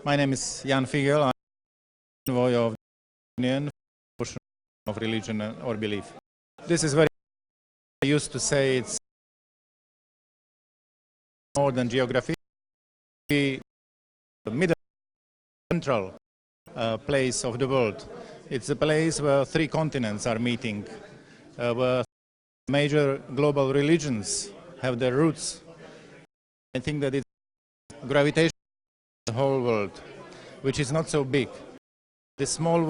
My name is Figel. I'm Envoy of the Union of Religion or Belief. This is very, I used to say it's more than geography. The middle central place of the world. It's a place where three continents are meeting, where major global religions have their roots. I think that it's gravitation of the whole world, which is not so big. This small,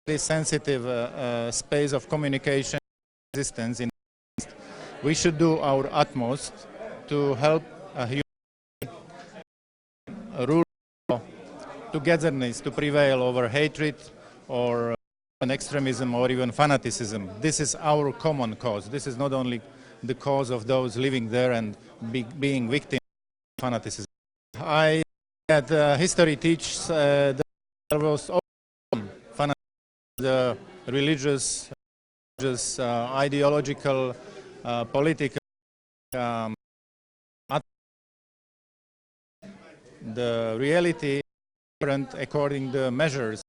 very sensitive space of communication and existence, we should do our utmost to help rule togetherness to prevail over hatred or extremism or even fanaticism. This is our common cause. This is not only the cause of those living there and being victims of fanaticism. I that history teaches that there was often the religious, ideological, political, the reality is different according to the measures.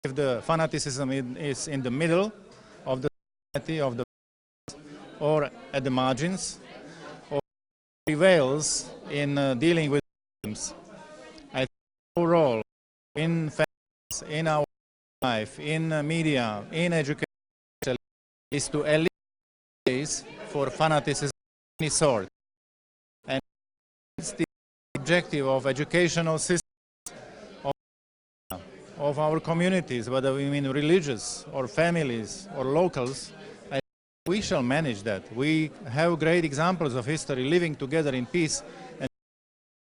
If the fanaticism is in the middle of the society, of the or at the margins, or prevails in dealing with problems, I think our role in families, in our life, in media, in education, is to eliminate space for fanaticism of any sort. And it's the objective of educational systems of our communities, whether we mean religious or families or locals. We shall manage that. We have great examples of history living together in peace and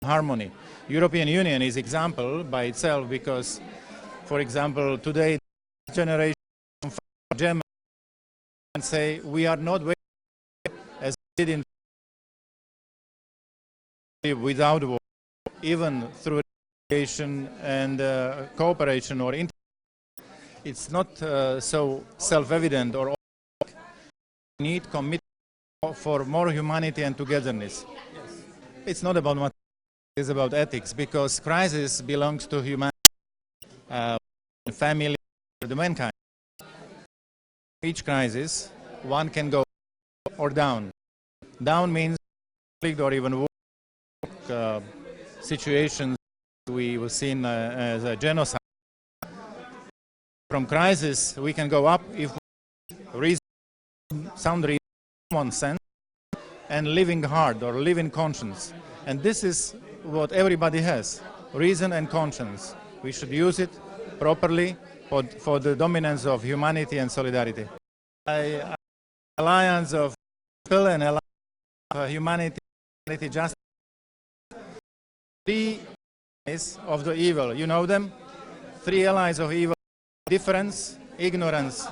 harmony. European Union is example by itself because, for example, today the generation of Germany can say we are not waiting as we did in without war, even through education and cooperation or it's not so self-evident or need commitment for more humanity and togetherness. Yes. It's not about what it's about ethics, because crisis belongs to humanity, family, the mankind. Each crisis, one can go up or down. Down means conflict or even war, situations we were seen as a genocide. From crisis, we can go up if we sound reason, common sense, and living hard or living conscience. And this is what everybody has, reason and conscience. We should use it properly for the dominance of humanity and solidarity. Alliance of people and alliance of humanity, justice. Three allies of the evil, you know them? Three allies of evil: difference, ignorance,